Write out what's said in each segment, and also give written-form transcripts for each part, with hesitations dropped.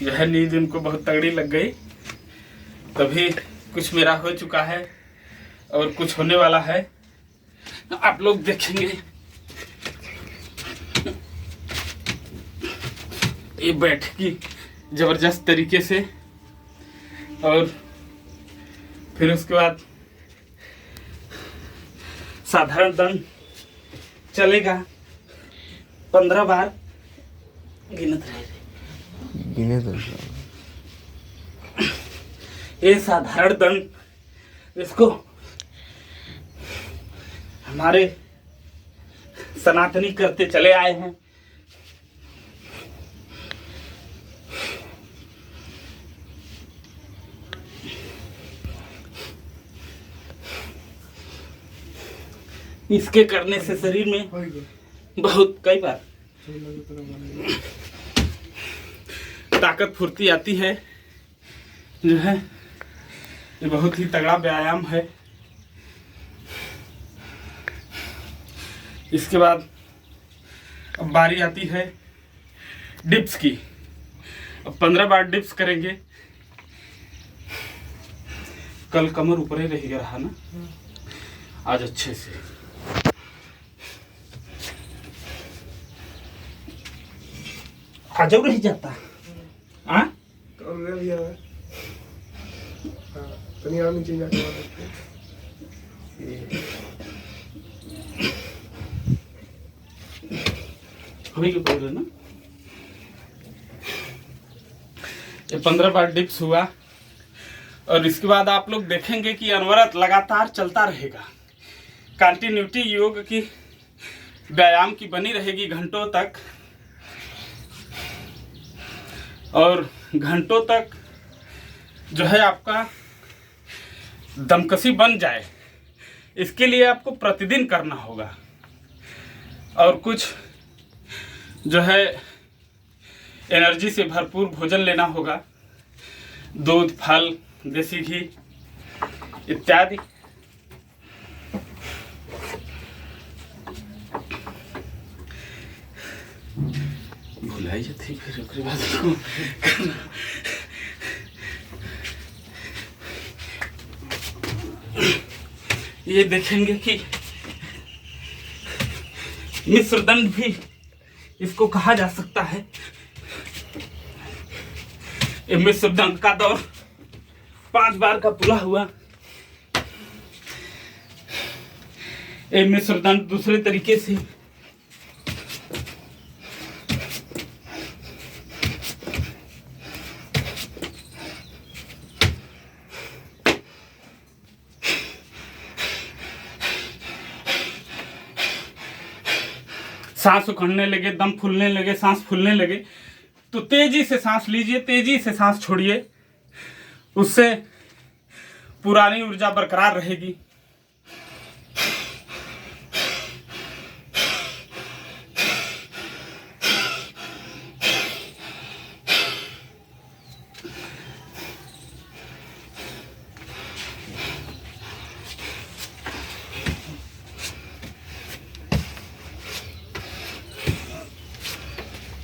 यह नींद इनको बहुत तगड़ी लग गई। तभी कुछ मेरा हो चुका है और कुछ होने वाला है, आप लोग देखेंगे। ये बैठकी जबरदस्त तरीके से, और फिर उसके बाद साधारण दंड चलेगा 15 बार। गिने तो ये साधारण दंड, इसको हमारे सनातनी करते चले आए हैं। इसके करने से शरीर में बहुत कई बार ताकत फुर्ती आती है, जो है ये बहुत ही तगड़ा व्यायाम है। इसके बाद अब बारी आती है डिप्स की। अब 15 बार डिप्स करेंगे। कल कमर ऊपर ही रह रहा ना, आज अच्छे से। आज रह जाता हाँ ना। ये 15 बार डिप्स हुआ, और इसके बाद आप लोग देखेंगे कि अनवरत लगातार चलता रहेगा। कंटिन्यूटी योग की व्यायाम की बनी रहेगी घंटों तक, और घंटों तक जो है आपका दमकसी बन जाए, इसके लिए आपको प्रतिदिन करना होगा। और कुछ जो है एनर्जी से भरपूर भोजन लेना होगा, दूध, फल, देसी घी इत्यादि। भुलाई थी फिर उसके बाद ये देखेंगे कि मिश्र दंड भी इसको कहा जा सकता है। ये मिश्र दंड का दौर 5 बार का पूरा हुआ। ये मिश्र दंड दूसरे तरीके से सांस उखड़ने लगे, दम फूलने लगे, सांस फूलने लगे, तो तेजी से सांस लीजिए, तेजी से सांस छोड़िए। उससे पुरानी ऊर्जा बरकरार रहेगी।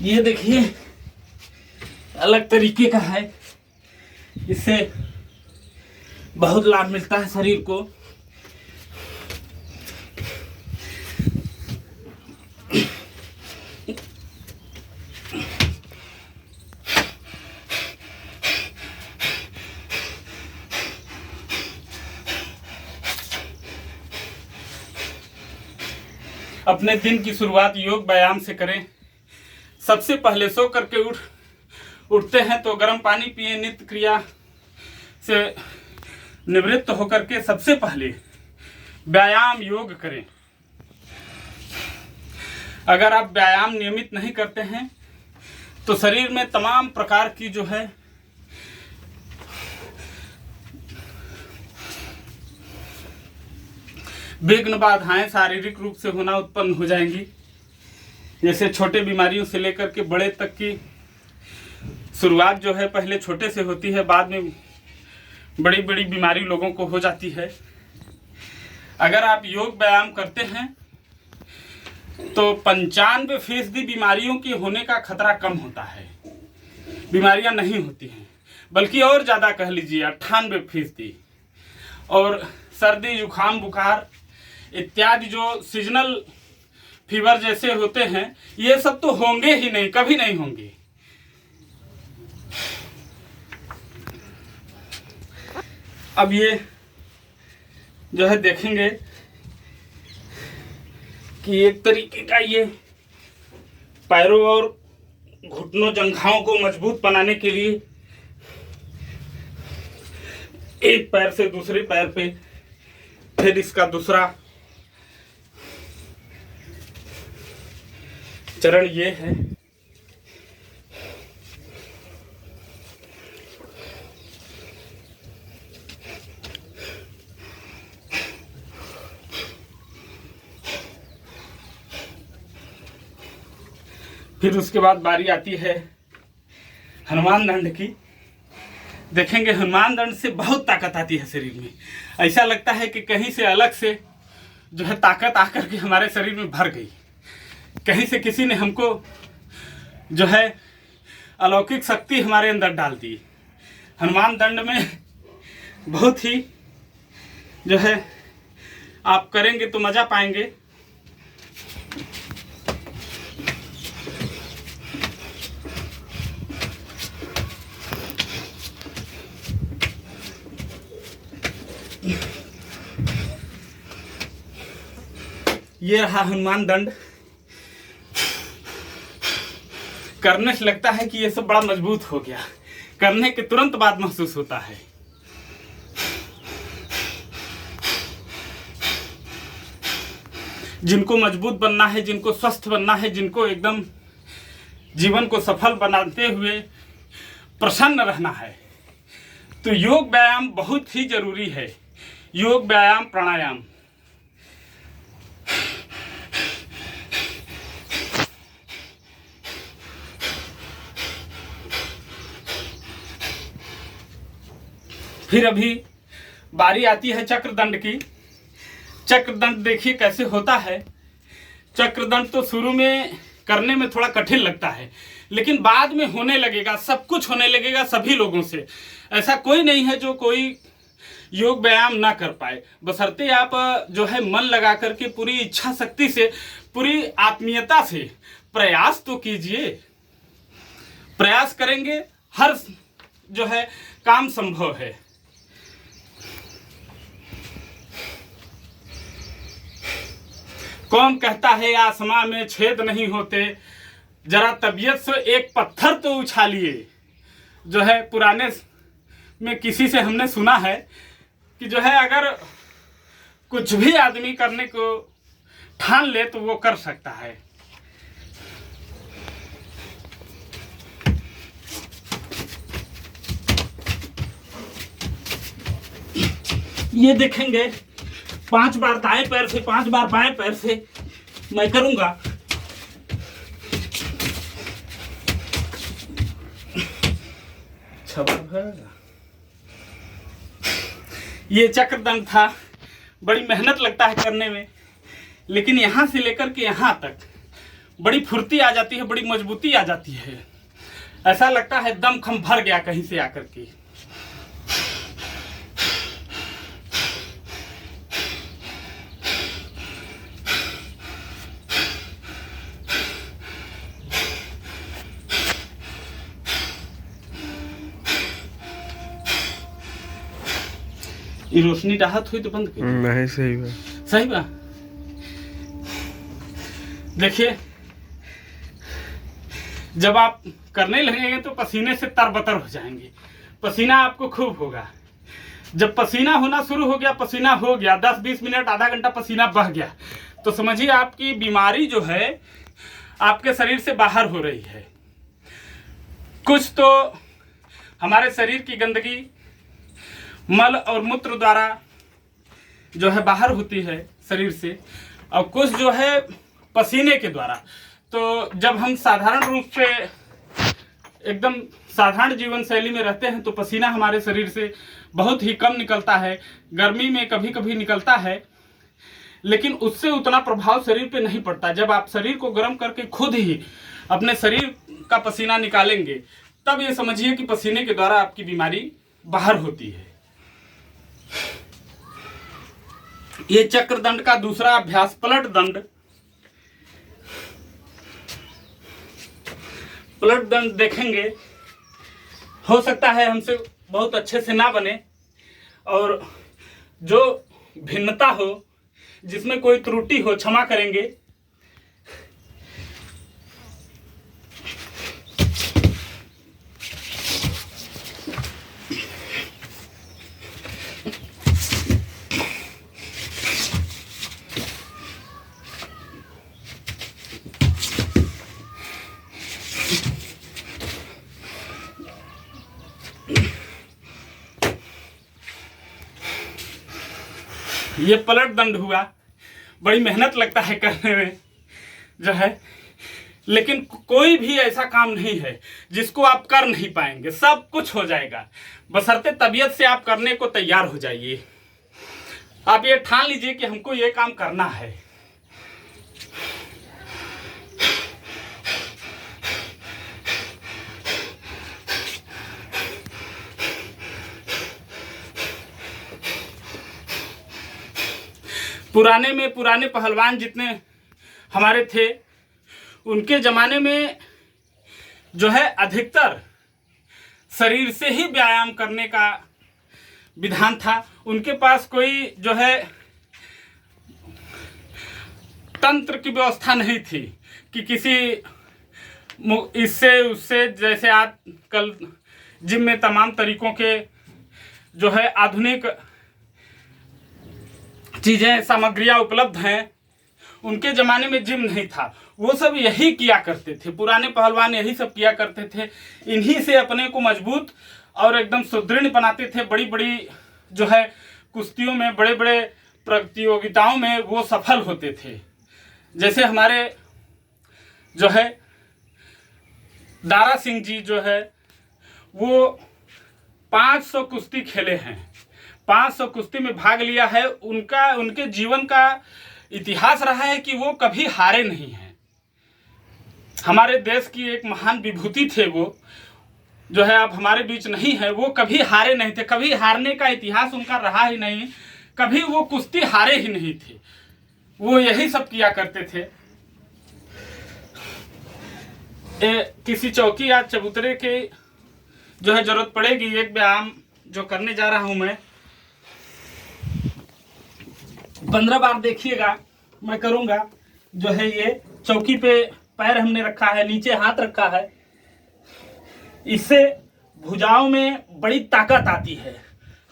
ये देखिए अलग तरीके का है, इससे बहुत लाभ मिलता है शरीर को। अपने दिन की शुरुआत योग व्यायाम से करें। सबसे पहले सो करके उठते हैं तो गर्म पानी पिए। नित्य क्रिया से निवृत्त होकर के सबसे पहले व्यायाम योग करें। अगर आप व्यायाम नियमित नहीं करते हैं तो शरीर में तमाम प्रकार की जो है विघ्न बाधाएं शारीरिक रूप से होना उत्पन्न हो जाएंगी। जैसे छोटे बीमारियों से लेकर के बड़े तक की शुरुआत जो है पहले छोटे से होती है, बाद में बड़ी बड़ी बीमारी लोगों को हो जाती है। अगर आप योग व्यायाम करते हैं तो 95% बीमारियों की होने का खतरा कम होता है। बीमारियां नहीं होती हैं, बल्कि और ज़्यादा कह लीजिए 98%। और सर्दी जुकाम बुखार इत्यादि जो सीजनल फीवर जैसे होते हैं, ये सब तो होंगे ही नहीं, कभी नहीं होंगे। अब ये जो है देखेंगे कि एक तरीके का ये पैरों और घुटनों जंघाओं को मजबूत बनाने के लिए एक पैर से दूसरे पैर पे, फिर इसका दूसरा चरण ये है। फिर उसके बाद बारी आती है हनुमान दंड की। देखेंगे हनुमान दंड से बहुत ताकत आती है शरीर में। ऐसा लगता है कि कहीं से अलग से जो है ताकत आकर के हमारे शरीर में भर गई, कहीं से किसी ने हमको जो है अलौकिक शक्ति हमारे अंदर डाल दी। हनुमान दंड में बहुत ही जो है आप करेंगे तो मज़ा पाएंगे। ये रहा हनुमान दंड। करने से लगता है कि ये सब बड़ा मजबूत हो गया, करने के तुरंत बाद महसूस होता है। जिनको मजबूत बनना है, जिनको स्वस्थ बनना है, जिनको एकदम जीवन को सफल बनाते हुए प्रसन्न रहना है, तो योग व्यायाम बहुत ही जरूरी है। योग व्यायाम प्राणायाम। फिर अभी बारी आती है चक्रदंड की। चक्रदंड देखिए कैसे होता है। चक्रदंड तो शुरू में करने में थोड़ा कठिन लगता है, लेकिन बाद में होने लगेगा, सब कुछ होने लगेगा सभी लोगों से। ऐसा कोई नहीं है जो कोई योग व्यायाम ना कर पाए, बशर्ते आप जो है मन लगा करके पूरी इच्छा शक्ति से, पूरी आत्मीयता से प्रयास तो कीजिए। प्रयास करेंगे, हर जो है काम संभव है। कौन कहता है आसमां में छेद नहीं होते, जरा तबीयत से एक पत्थर तो उछालिए। जो है पुराने में किसी से हमने सुना है कि जो है अगर कुछ भी आदमी करने को ठान ले तो वो कर सकता है। ये देखेंगे 5 बार दाएं पैर से, 5 बार बाएं पैर से मैं करूंगा। ये चक्रदंड था। बड़ी मेहनत लगता है करने में, लेकिन यहां से लेकर के यहां तक बड़ी फुर्ती आ जाती है, बड़ी मजबूती आ जाती है। ऐसा लगता है दम खम भर गया कहीं से आकर के। ये रोशनी राहत हुई तो बंद कर। नहीं, सही बा, सही बा। देखिए जब आप करने लगेंगे तो पसीने से तरबतर हो जाएंगे, पसीना आपको खूब होगा। जब पसीना होना शुरू हो गया, पसीना हो गया 10-20 मिनट, आधा घंटा पसीना बह गया, तो समझिए आपकी बीमारी जो है आपके शरीर से बाहर हो रही है। कुछ तो हमारे शरीर की गंदगी मल और मूत्र द्वारा जो है बाहर होती है शरीर से, और कुछ जो है पसीने के द्वारा। तो जब हम साधारण रूप से एकदम साधारण जीवन शैली में रहते हैं तो पसीना हमारे शरीर से बहुत ही कम निकलता है। गर्मी में कभी कभी निकलता है, लेकिन उससे उतना प्रभाव शरीर पे नहीं पड़ता। जब आप शरीर को गर्म करके खुद ही अपने शरीर का पसीना निकालेंगे तब ये समझिए कि पसीने के द्वारा आपकी बीमारी बाहर होती है। ये चक्रदंड का दूसरा अभ्यास पलट दंड। पलट दंड देखेंगे, हो सकता है हमसे बहुत अच्छे से ना बने और जो भिन्नता हो, जिसमें कोई त्रुटि हो, क्षमा करेंगे। ये पलट दंड हुआ। बड़ी मेहनत लगता है करने में जो है, लेकिन कोई भी ऐसा काम नहीं है जिसको आप कर नहीं पाएंगे। सब कुछ हो जाएगा, बशर्ते तबीयत से आप करने को तैयार हो जाइए। आप ये ठान लीजिए कि हमको ये काम करना है। पुराने पहलवान जितने हमारे थे, उनके ज़माने में जो है अधिकतर शरीर से ही व्यायाम करने का विधान था। उनके पास कोई जो है तंत्र की व्यवस्था नहीं थी कि किसी इससे उससे, जैसे आजकल जिम में तमाम तरीकों के जो है आधुनिक चीज़ें, सामग्रियाँ उपलब्ध हैं। उनके ज़माने में जिम नहीं था। वो सब यही किया करते थे, पुराने पहलवान यही सब किया करते थे। इन्हीं से अपने को मजबूत और एकदम सुदृढ़ बनाते थे। बड़ी बड़ी जो है कुश्तियों में, बड़े बड़े प्रतियोगिताओं में वो सफल होते थे। जैसे हमारे जो है दारा सिंह जी जो है, वो 500 कुश्ती खेले हैं, 500 कुश्ती में भाग लिया है। उनके जीवन का इतिहास रहा है कि वो कभी हारे नहीं हैं। हमारे देश की एक महान विभूति थे वो, जो है अब हमारे बीच नहीं है। वो कभी हारे नहीं थे, कभी हारने का इतिहास उनका रहा ही नहीं, कभी वो कुश्ती हारे ही नहीं थे। वो यही सब किया करते थे। किसी चौकी या चबूतरे के जो है जरूरत पड़ेगी। एक व्यायाम जो करने जा रहा हूं मैं, 15 बार देखिएगा मैं करूंगा। जो है ये चौकी पे पैर हमने रखा है, नीचे हाथ रखा है। इससे भुजाओं में बड़ी ताकत आती है।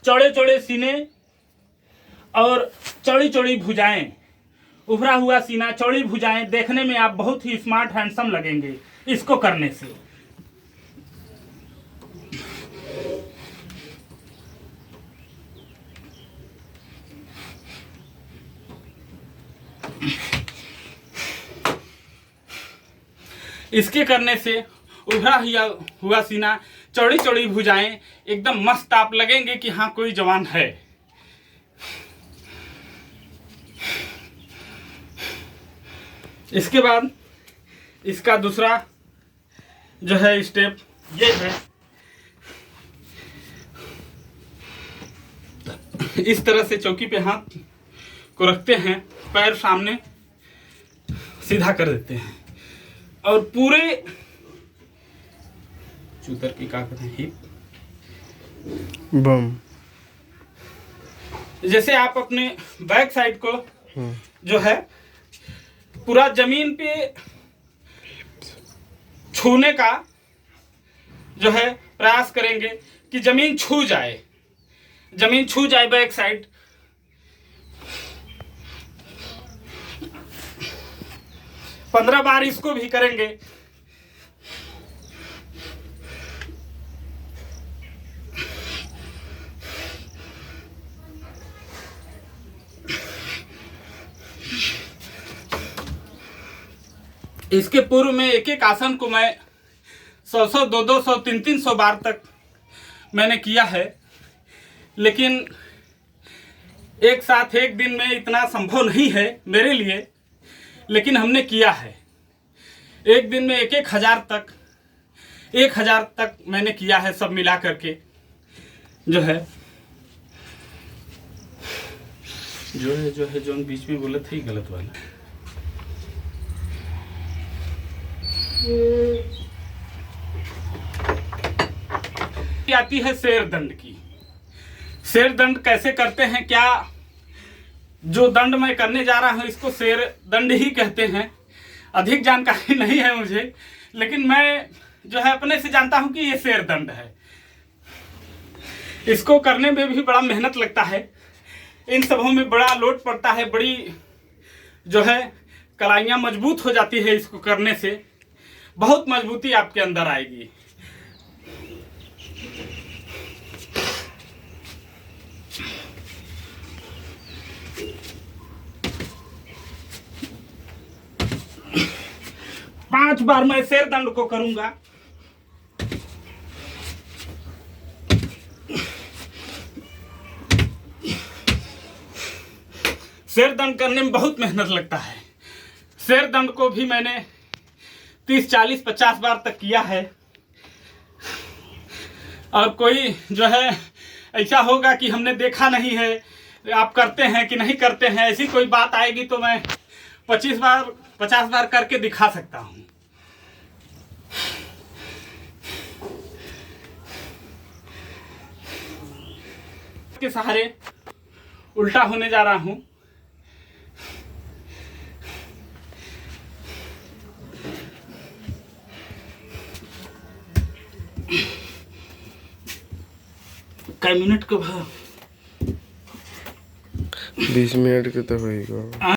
चौड़े चौड़े सीने और चौड़ी चौड़ी भुजाएं, उभरा हुआ सीना, चौड़ी भुजाएं, देखने में आप बहुत ही स्मार्ट हैंडसम लगेंगे इसको करने से। इसके करने से उभरा हुआ सीना, चौड़ी चौड़ी भुजाएं, एकदम मस्त आप लगेंगे कि हाँ कोई जवान है। इसके बाद इसका दूसरा जो है स्टेप ये है। इस तरह से चौकी पे हाथ को रखते हैं, पैर सामने सीधा कर देते हैं और पूरे चूतर की क्या कहते हैं, हिप बम, जैसे आप अपने बैक साइड को जो है पूरा जमीन पे छूने का जो है प्रयास करेंगे कि जमीन छू जाए, जमीन छू जाए बैक साइड। पंद्रह बार इसको भी करेंगे। इसके पूर्व में एक एक आसन को मैं 100-100, 200-200, 300-300 बार तक मैंने किया है, लेकिन एक साथ एक दिन में इतना संभव नहीं है मेरे लिए, लेकिन हमने किया है। एक दिन में 1-1 हज़ार तक 1000 तक मैंने किया है सब मिला करके जो है जो बीच में बोला था ही गलत वाला। आती है शेर दंड की। शेर दंड कैसे करते हैं, क्या जो दंड मैं करने जा रहा हूं इसको शेर दंड ही कहते हैं। अधिक जानकारी नहीं है मुझे, लेकिन मैं जो है अपने से जानता हूं कि ये शेर दंड है। इसको करने में भी बड़ा मेहनत लगता है, इन सबों में बड़ा लोड पड़ता है, बड़ी जो है कलाइयाँ मजबूत हो जाती है। इसको करने से बहुत मजबूती आपके अंदर आएगी। पांच बार मैं शेर दंड को करूंगा। शेर दंड करने में बहुत मेहनत लगता है। शेर दंड को भी मैंने 30, 40, 50 बार तक किया है। और कोई जो है ऐसा होगा कि हमने देखा नहीं है, आप करते हैं कि नहीं करते हैं, ऐसी कोई बात आएगी तो मैं 50 बार करके दिखा सकता हूं। के सहारे उल्टा होने जा रहा हूं। कई मिनट का 20 मिनट के तो होएगा।